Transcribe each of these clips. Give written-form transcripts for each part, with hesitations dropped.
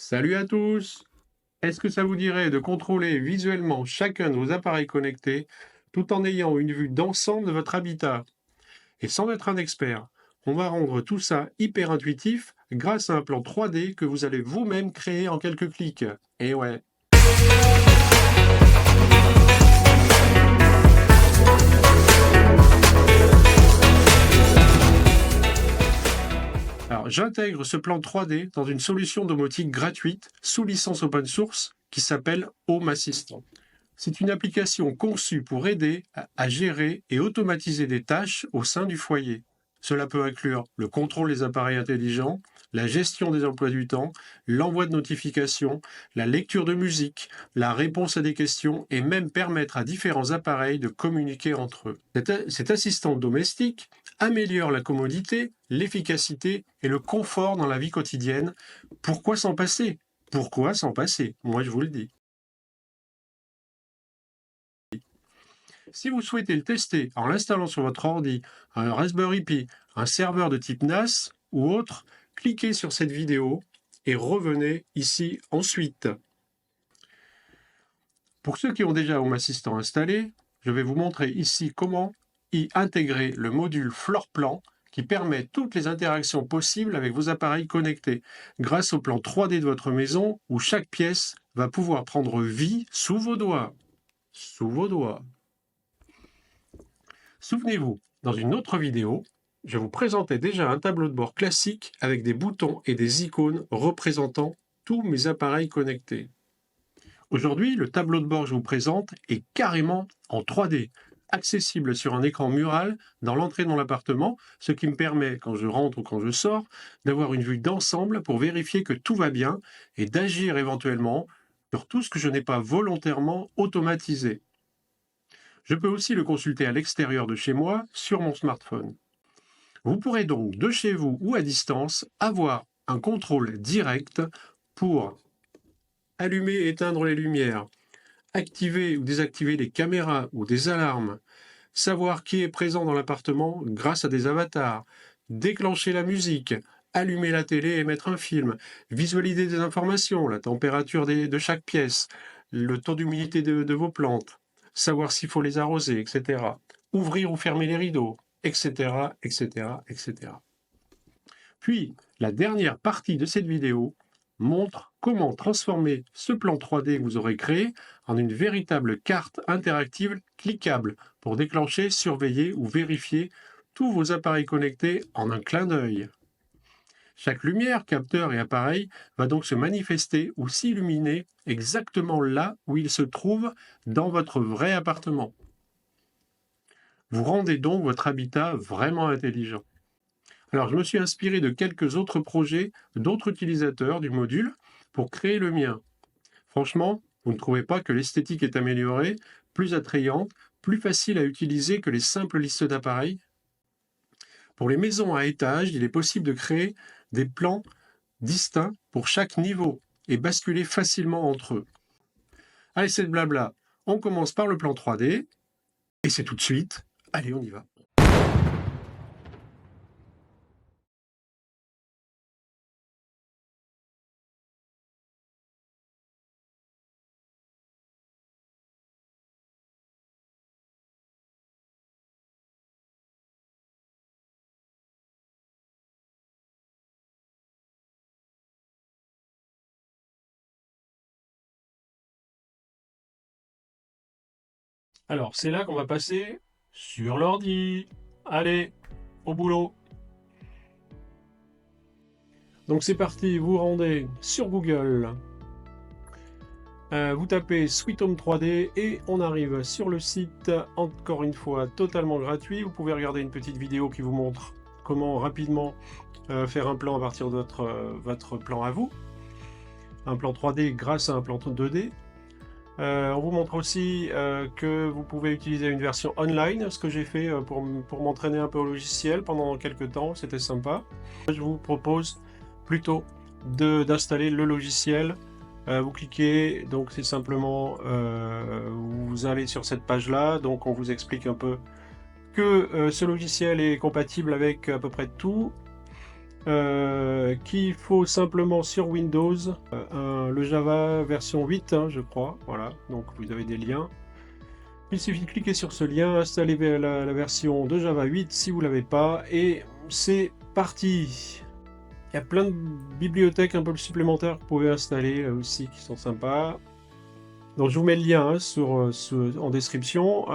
Salut à tous! Est-ce que ça vous dirait de contrôler visuellement chacun de vos appareils connectés tout en ayant une vue d'ensemble de votre habitat? Et sans être un expert, on va rendre tout ça hyper intuitif grâce à un plan 3D que vous allez vous-même créer en quelques clics. Et ouais. Alors, j'intègre ce plan 3D dans une solution domotique gratuite sous licence open source qui s'appelle Home Assistant. C'est une application conçue pour aider à gérer et automatiser des tâches au sein du foyer. Cela peut inclure le contrôle des appareils intelligents, la gestion des emplois du temps, l'envoi de notifications, la lecture de musique, la réponse à des questions et même permettre à différents appareils de communiquer entre eux. Cet assistant domestique améliore la commodité, l'efficacité et le confort dans la vie quotidienne. Pourquoi s'en passer? Pourquoi s'en passer? Moi, je vous le dis. Si vous souhaitez le tester en l'installant sur votre ordi, un Raspberry Pi, un serveur de type NAS ou autre, cliquez sur cette vidéo et revenez ici ensuite. Pour ceux qui ont déjà Home Assistant installé, je vais vous montrer ici comment y intégrer le module Floor Plan qui permet toutes les interactions possibles avec vos appareils connectés grâce au plan 3D de votre maison où chaque pièce va pouvoir prendre vie sous vos doigts. Sous vos doigts. Souvenez-vous, dans une autre vidéo, je vous présentais déjà un tableau de bord classique avec des boutons et des icônes représentant tous mes appareils connectés. Aujourd'hui, le tableau de bord que je vous présente est carrément en 3D, accessible sur un écran mural dans l'entrée de mon appartement, ce qui me permet, quand je rentre ou quand je sors, d'avoir une vue d'ensemble pour vérifier que tout va bien et d'agir éventuellement sur tout ce que je n'ai pas volontairement automatisé. Je peux aussi le consulter à l'extérieur de chez moi sur mon smartphone. Vous pourrez donc, de chez vous ou à distance, avoir un contrôle direct pour allumer et éteindre les lumières, activer ou désactiver les caméras ou des alarmes, savoir qui est présent dans l'appartement grâce à des avatars, déclencher la musique, allumer la télé et mettre un film, visualiser des informations, la température de chaque pièce, le taux d'humidité de vos plantes, savoir s'il faut les arroser, etc. Ouvrir ou fermer les rideaux, etc., etc., etc. Puis, la dernière partie de cette vidéo montre comment transformer ce plan 3D que vous aurez créé en une véritable carte interactive cliquable pour déclencher, surveiller ou vérifier tous vos appareils connectés en un clin d'œil. Chaque lumière, capteur et appareil va donc se manifester ou s'illuminer exactement là où il se trouve dans votre vrai appartement. Vous rendez donc votre habitat vraiment intelligent. Alors, je me suis inspiré de quelques autres projets d'autres utilisateurs du module pour créer le mien. Franchement, vous ne trouvez pas que l'esthétique est améliorée, plus attrayante, plus facile à utiliser que les simples listes d'appareils? Pour les maisons à étages, il est possible de créer des plans distincts pour chaque niveau et basculer facilement entre eux. Allez, c'est le blabla. On commence par le plan 3D et c'est tout de suite. Allez, on y va. Alors, c'est là qu'on va passer sur l'ordi. Allez, au boulot. Donc c'est parti, vous rendez sur Google, vous tapez Sweet Home 3D et on arrive sur le site, encore une fois totalement gratuit. Vous pouvez regarder une petite vidéo qui vous montre comment rapidement faire un plan à partir de votre plan à vous, un plan 3D grâce à un plan 2D. On vous montre aussi que vous pouvez utiliser une version online, ce que j'ai fait pour m'entraîner un peu au logiciel pendant quelques temps, c'était sympa. Je vous propose plutôt d'installer le logiciel. Vous cliquez, donc c'est simplement, vous allez sur cette page-là, donc on vous explique un peu que ce logiciel est compatible avec à peu près tout. qu'il faut simplement sur Windows, le Java version 8, hein, je crois. Voilà, donc vous avez des liens. Il suffit de cliquer sur ce lien, installer la version de Java 8 si vous ne l'avez pas, et c'est parti. Il y a plein de bibliothèques un peu supplémentaires que vous pouvez installer aussi qui sont sympas. Donc je vous mets le lien hein, en description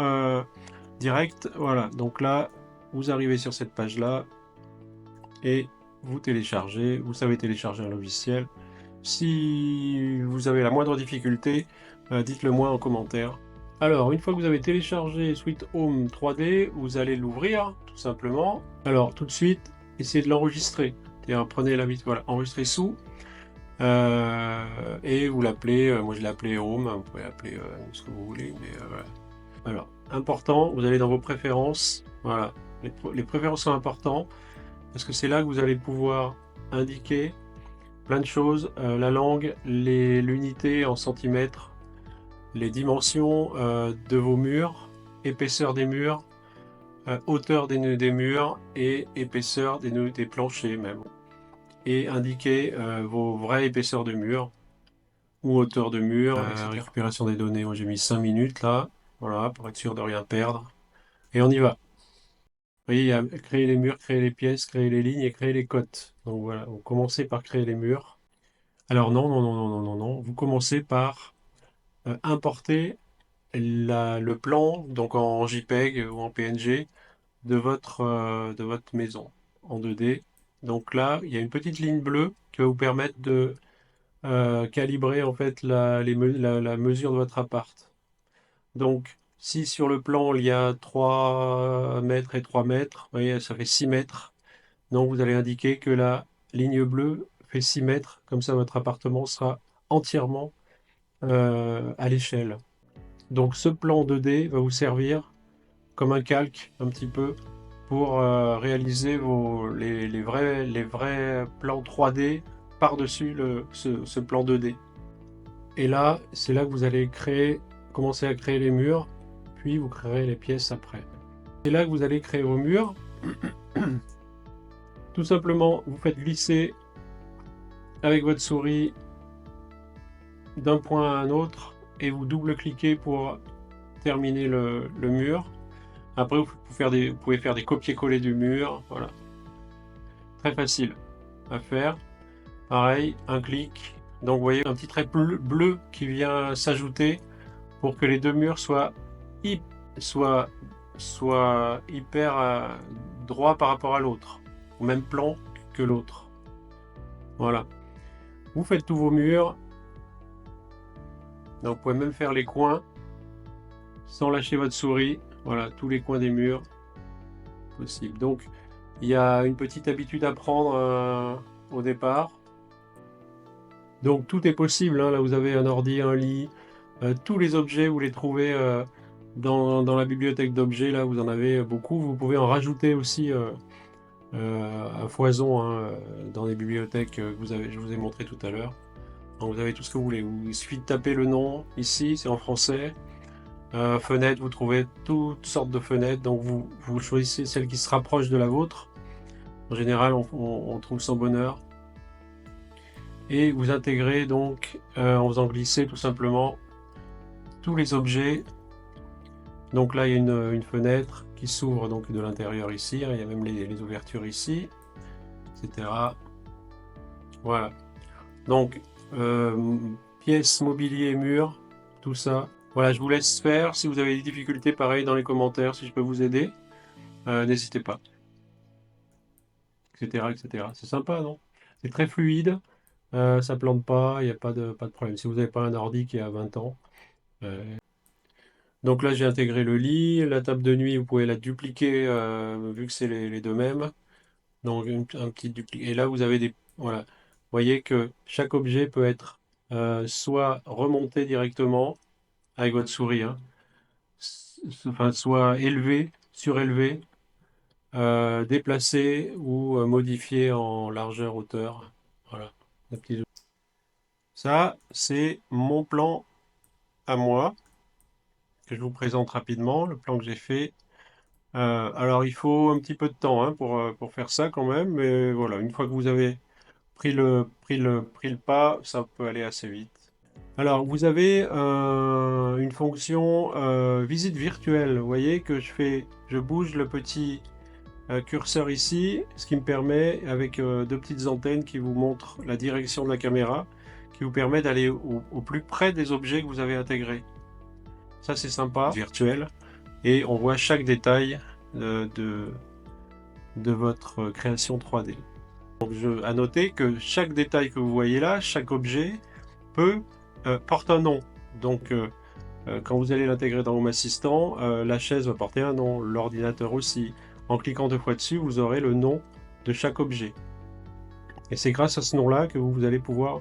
direct. Voilà, donc là, vous arrivez sur cette page-là et vous téléchargez. Vous savez télécharger un logiciel. Si vous avez la moindre difficulté, dites-le moi en commentaire. Alors, une fois que vous avez téléchargé Sweet Home 3D, vous allez l'ouvrir, tout simplement. Alors, tout de suite, essayez de l'enregistrer. Prenez la voilà, enregistrer sous, et vous l'appelez, moi je l'ai appelé Home, vous pouvez l'appeler ce que vous voulez, mais voilà. Alors, important, vous allez dans vos préférences, voilà. Les préférences sont importantes, parce que c'est là que vous allez pouvoir indiquer plein de choses, la langue, l'unité en centimètres, les dimensions de vos murs, épaisseur des murs, hauteur des murs et épaisseur des planchers même. Et indiquer vos vraies épaisseurs de murs ou hauteur de mur, récupération des données. Moi j'ai mis 5 minutes là, voilà, pour être sûr de rien perdre. Et on y va. Vous voyez, il y a créer les murs, créer les pièces, créer les lignes et créer les cotes. Donc voilà, vous commencez par créer les murs. Alors non, non, non, non, non, non, non. Vous commencez par importer le plan, donc en JPEG ou en PNG, de votre maison en 2D. Donc là, il y a une petite ligne bleue qui va vous permettre de calibrer en fait la mesure de votre appart. Donc, si sur le plan il y a 3 mètres et 3 mètres, vous voyez, ça fait 6 mètres. Donc vous allez indiquer que la ligne bleue fait 6 mètres, comme ça votre appartement sera entièrement à l'échelle. Donc ce plan 2D va vous servir comme un calque un petit peu pour réaliser les vrais plans 3D par-dessus ce plan 2D. Et là, c'est là que vous allez commencer à créer les murs, puis vous créerez les pièces après. C'est là que vous allez créer vos murs. Tout simplement, vous faites glisser avec votre souris d'un point à un autre et vous double-cliquez pour terminer le mur. Après, vous pouvez faire des copier-coller du mur. Voilà. Très facile à faire. Pareil, un clic. Donc, vous voyez un petit trait bleu qui vient s'ajouter pour que les deux murs soient hyper droits par rapport à l'autre, au même plan que l'autre. Voilà. Vous faites tous vos murs. Donc, vous pouvez même faire les coins sans lâcher votre souris. Voilà, tous les coins des murs possible. Donc, il y a une petite habitude à prendre au départ. Donc, tout est possible. Hein. Là, vous avez un ordi, un lit. Tous les objets, vous les trouvez dans la bibliothèque d'objets. Là, vous en avez beaucoup. Vous pouvez en rajouter aussi à foison hein, dans les bibliothèques que je vous ai montré tout à l'heure. Donc, vous avez tout ce que vous voulez. Il suffit de taper le nom ici, c'est en français. Fenêtre, vous trouvez toutes sortes de fenêtres. Donc, vous choisissez celle qui se rapproche de la vôtre. En général, on trouve son bonheur. Et vous intégrez donc en faisant glisser tout simplement tous les objets. Donc là, il y a une fenêtre qui s'ouvre donc de l'intérieur ici. Hein, il y a même les ouvertures ici, etc. Voilà. Donc, pièces, mobilier, murs, tout ça. Voilà, je vous laisse faire. Si vous avez des difficultés, pareil, dans les commentaires, si je peux vous aider, n'hésitez pas. Etc., etc. C'est sympa, non? C'est très fluide. Ça plante pas, il n'y a pas de problème. Si vous n'avez pas un ordi qui a 20 ans. Donc là, j'ai intégré le lit, la table de nuit, vous pouvez la dupliquer vu que c'est les deux mêmes. Donc un petit dupli. Et là, vous avez des. Voilà. Vous voyez que chaque objet peut être soit remonté directement avec votre souris, hein, enfin, soit élevé, surélevé, déplacé ou modifié en largeur, hauteur. Voilà. Ça, c'est mon plan à moi, que je vous présente rapidement, le plan que j'ai fait. Alors il faut un petit peu de temps hein, pour faire ça quand même, mais voilà, une fois que vous avez pris le pas, ça peut aller assez vite. Alors vous avez une fonction visite virtuelle. Vous voyez que je bouge le petit curseur ici, ce qui me permet, avec deux petites antennes qui vous montrent la direction de la caméra, qui vous permet d'aller au plus près des objets que vous avez intégrés. Ça c'est sympa, virtuel, et on voit chaque détail de votre création 3D. Donc à noter que chaque détail que vous voyez là, chaque objet, porte un nom. Donc quand vous allez l'intégrer dans Home Assistant, la chaise va porter un nom, l'ordinateur aussi. En cliquant deux fois dessus, vous aurez le nom de chaque objet. Et c'est grâce à ce nom-là que vous allez pouvoir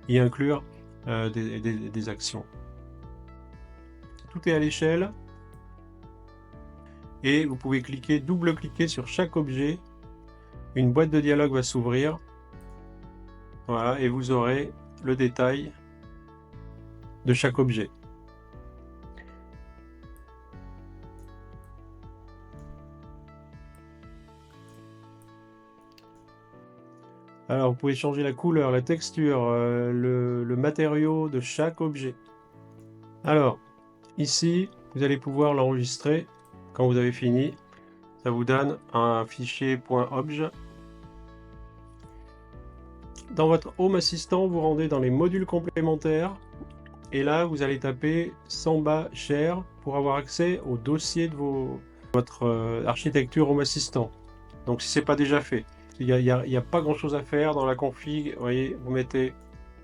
y inclure des actions. Tout est à l'échelle. Et vous pouvez double-cliquer sur chaque objet. Une boîte de dialogue va s'ouvrir. Voilà, et vous aurez le détail de chaque objet. Alors, vous pouvez changer la couleur, la texture, le matériau de chaque objet. Alors, ici, vous allez pouvoir l'enregistrer quand vous avez fini. Ça vous donne un fichier .obj. Dans votre Home Assistant, vous rendez dans les modules complémentaires. Et là, vous allez taper Samba Share pour avoir accès au dossier de votre architecture Home Assistant. Donc, si ce n'est pas déjà fait. Il n'y a pas grand chose à faire dans la config. Vous voyez, vous mettez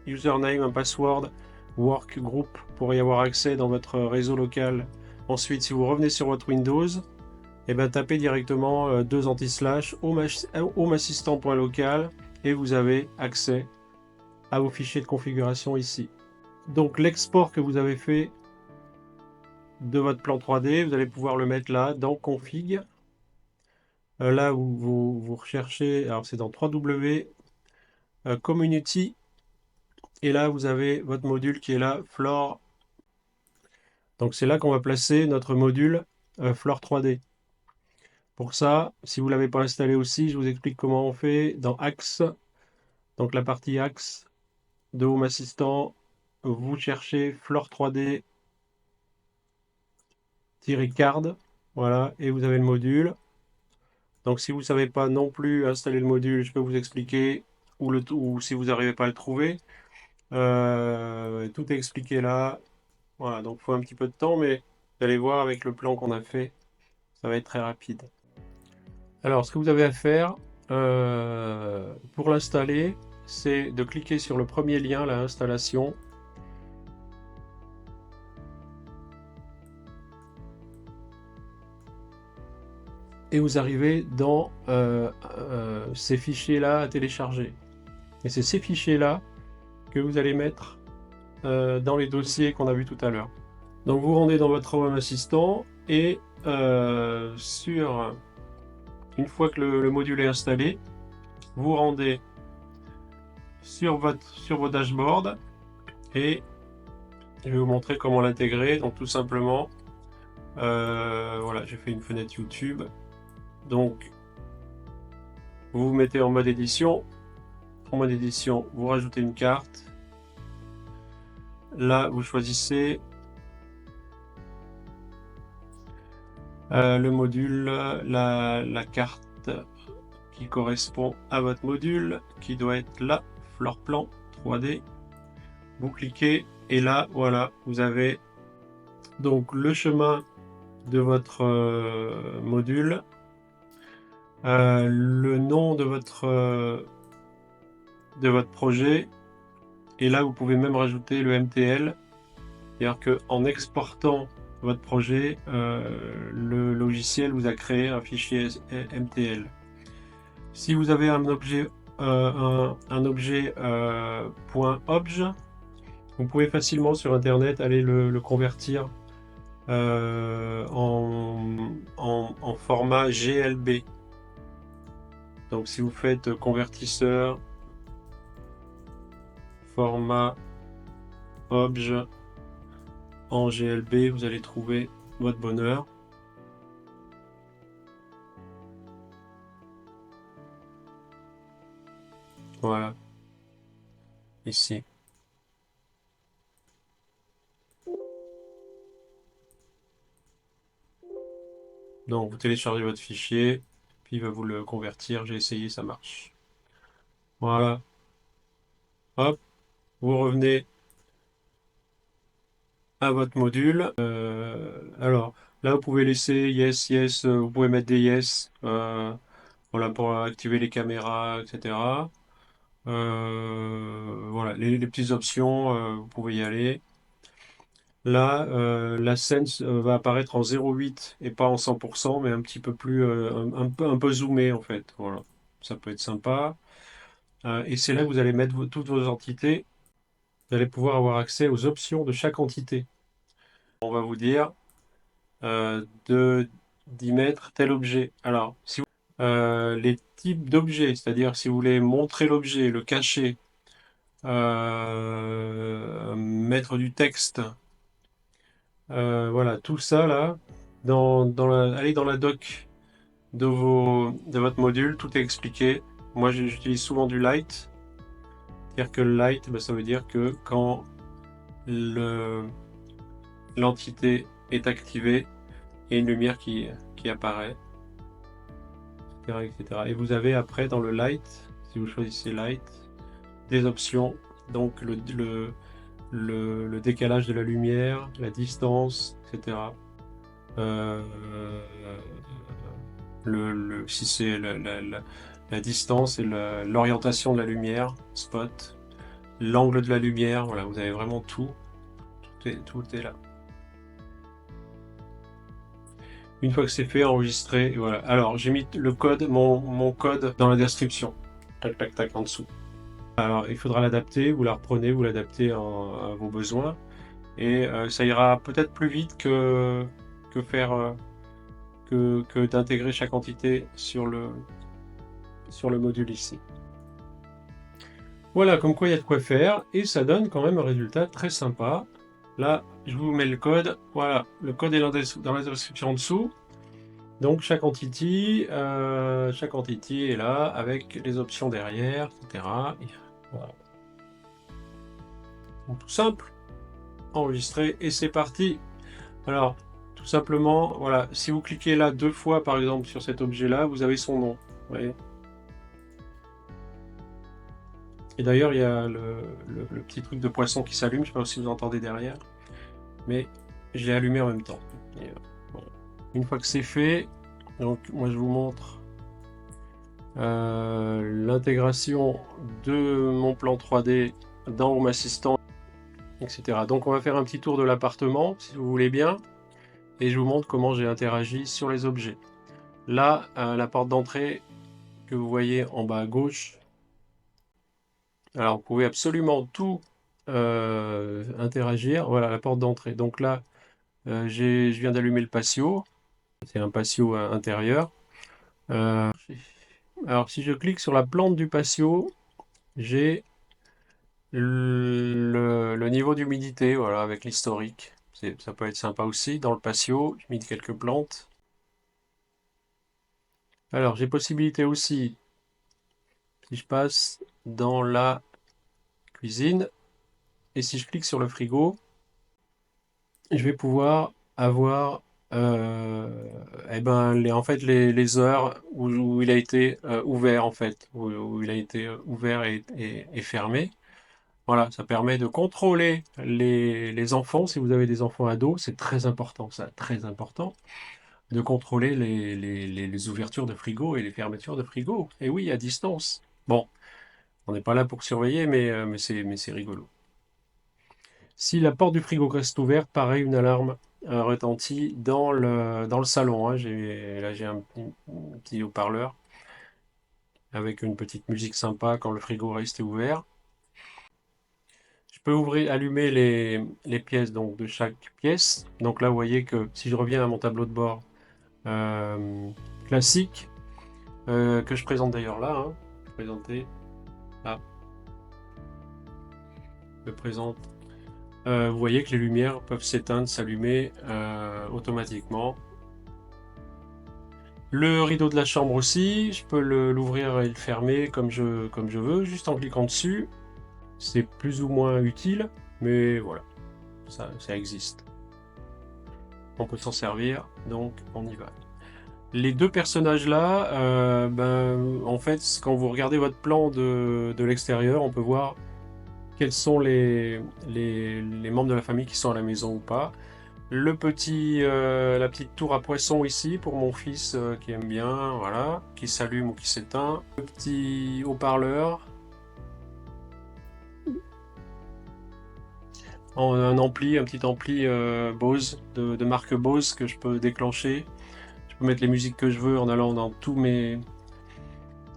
username, un password, workgroup pour y avoir accès dans votre réseau local. Ensuite, si vous revenez sur votre Windows, et ben, tapez directement 2 anti-slash homeassistant.local et vous avez accès à vos fichiers de configuration ici. Donc l'export que vous avez fait de votre plan 3D, vous allez pouvoir le mettre là dans config. Là où vous recherchez, alors c'est dans www community, et là vous avez votre module qui est là, Floor. Donc c'est là qu'on va placer notre module Floor 3D. Pour ça, si vous ne l'avez pas installé aussi, je vous explique comment on fait dans Axe. Donc la partie Axe de Home Assistant, vous cherchez Floor 3D card, voilà, et vous avez le module. Donc si vous ne savez pas non plus installer le module, je peux vous expliquer, ou si vous n'arrivez pas à le trouver. Tout est expliqué là. Voilà, donc il faut un petit peu de temps, mais vous allez voir avec le plan qu'on a fait, ça va être très rapide. Alors ce que vous avez à faire pour l'installer, c'est de cliquer sur le premier lien, la installation. Et vous arrivez dans ces fichiers-là à télécharger. Et c'est ces fichiers-là que vous allez mettre dans les dossiers qu'on a vus tout à l'heure. Donc vous rendez dans votre Home Assistant et une fois que le module est installé, vous rendez sur vos dashboards et je vais vous montrer comment l'intégrer. Donc tout simplement, voilà, j'ai fait une fenêtre YouTube. Donc vous vous mettez en mode édition. En mode édition, vous rajoutez une carte. Là, vous choisissez le module, la carte qui correspond à votre module, qui doit être là, Floor Plan 3D. Vous cliquez et là, voilà, vous avez donc le chemin de votre module, le nom de votre projet, et là, vous pouvez même rajouter le MTL. C'est-à-dire qu'en exportant votre projet, le logiciel vous a créé un fichier MTL. Si vous avez un objet .obj, vous pouvez facilement sur Internet aller le convertir en format GLB. Donc si vous faites convertisseur, format obj en GLB, vous allez trouver votre bonheur. Voilà, ici. Donc vous téléchargez votre fichier, puis il va vous le convertir. J'ai essayé, ça marche. Voilà. Hop, vous revenez à votre module. Alors, là, vous pouvez laisser yes, yes, vous pouvez mettre des yes, voilà, pour activer les caméras, etc. Voilà, les petites options, vous pouvez y aller. Là, la scène va apparaître en 0,8 et pas en 100%, mais un petit peu plus, un peu zoomé en fait. Voilà, ça peut être sympa. Et c'est là que vous allez mettre toutes vos entités. Vous allez pouvoir avoir accès aux options de chaque entité. On va vous dire d'y mettre tel objet. Alors, si vous, les types d'objets, c'est-à-dire si vous voulez montrer l'objet, le cacher, mettre du texte, voilà, tout ça là, allez dans la doc de votre module, tout est expliqué. Moi, j'utilise souvent du light. C'est-à-dire que le light, ben, ça veut dire que quand l'entité est activée, il y a une lumière qui apparaît, etc., etc. Et vous avez après dans le light, si vous choisissez light, des options. Donc le décalage de la lumière, la distance, etc. Euh, si c'est la distance et l'orientation de la lumière, spot, l'angle de la lumière, voilà, vous avez vraiment tout. Tout est là. Une fois que c'est fait, enregistré, et voilà. Alors, j'ai mis le code, mon code dans la description. Tac, tac, tac, en dessous. Alors, il faudra l'adapter, vous la reprenez, vous l'adaptez à vos besoins. Et ça ira peut-être plus vite que faire que d'intégrer chaque entité sur le module ici. Voilà, comme quoi il y a de quoi faire, et ça donne quand même un résultat très sympa. Là, je vous mets le code. Voilà, le code est dans la description en dessous. Donc chaque entity est là avec les options derrière, etc. Et voilà. Donc, tout simple, enregistrer et c'est parti. Alors tout simplement, voilà, si vous cliquez là 2 fois par exemple sur cet objet-là, vous avez son nom. Vous voyez. Et d'ailleurs il y a le petit truc de poisson qui s'allume, je ne sais pas si vous entendez derrière, mais je l'ai allumé en même temps. Et, voilà. Une fois que c'est fait, donc moi je vous montre l'intégration de mon plan 3D dans Home Assistant, etc. Donc on va faire un petit tour de l'appartement, si vous voulez bien, et je vous montre comment j'ai interagi sur les objets. Là, la porte d'entrée que vous voyez en bas à gauche, alors vous pouvez absolument tout interagir. Voilà la porte d'entrée. Donc là, je viens d'allumer le patio, c'est un patio intérieur. Alors si je clique sur la plante du patio, j'ai le niveau d'humidité, voilà, avec l'historique. Ça peut être sympa aussi. Dans le patio, j'ai mis quelques plantes. Alors, j'ai possibilité aussi, si je passe dans la cuisine, et si je clique sur le frigo, je vais pouvoir avoir eh ben, en fait, les heures où il a été ouvert, en fait, où il a été ouvert et fermé. Voilà, ça permet de contrôler les enfants. Si vous avez des enfants ados, c'est très important, ça, très important, de contrôler les ouvertures de frigo et les fermetures de frigo. Et oui, à distance. Bon, on n'est pas là pour surveiller, mais c'est rigolo. Si la porte du frigo reste ouverte, pareil, une alarme retentit dans le salon, hein. Là, j'ai un petit haut-parleur avec une petite musique sympa quand le frigo reste ouvert. Je peux allumer les pièces donc, de chaque pièce. Donc là, vous voyez que si je reviens à mon tableau de bord classique, que je présente d'ailleurs là, hein, présenter, là, je présente. Vous voyez que les lumières peuvent s'éteindre, s'allumer automatiquement. Le rideau de la chambre aussi, je peux l'ouvrir et le fermer comme je veux, juste en cliquant dessus. C'est plus ou moins utile, mais voilà, ça existe. On peut s'en servir, donc on y va. Les deux personnages là, en fait, quand vous regardez votre plan de l'extérieur, on peut voir quels sont les membres de la famille qui sont à la maison ou pas. La petite tour à poisson ici pour mon fils qui aime bien, voilà, qui s'allume ou qui s'éteint. Le petit haut-parleur, un petit ampli Bose de marque Bose que je peux déclencher. Je peux mettre les musiques que je veux en allant dans tous mes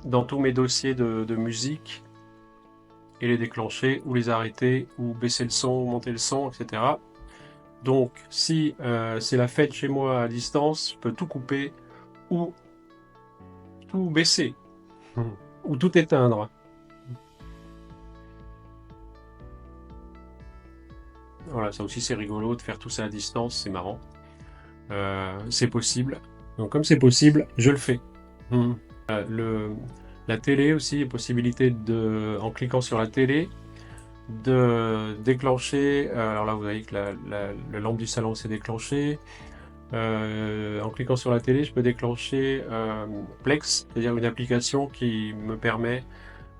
dossiers de musique et les déclencher ou les arrêter ou baisser le son ou monter le son, etc. Donc si c'est la fête chez moi à distance, je peux tout couper ou tout baisser ou tout éteindre. Voilà, ça aussi c'est rigolo de faire tout ça à distance, c'est marrant. C'est possible. Donc comme c'est possible, je le fais. Hmm. La télé aussi, possibilité en cliquant sur la télé, de déclencher. Alors là, vous voyez que la lampe du salon s'est déclenchée. En cliquant sur la télé, je peux déclencher Plex, c'est-à-dire une application qui me permet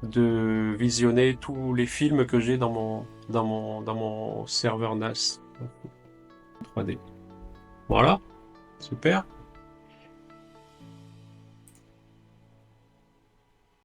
de visionner tous les films que j'ai dans mon serveur NAS 3D. Voilà, super.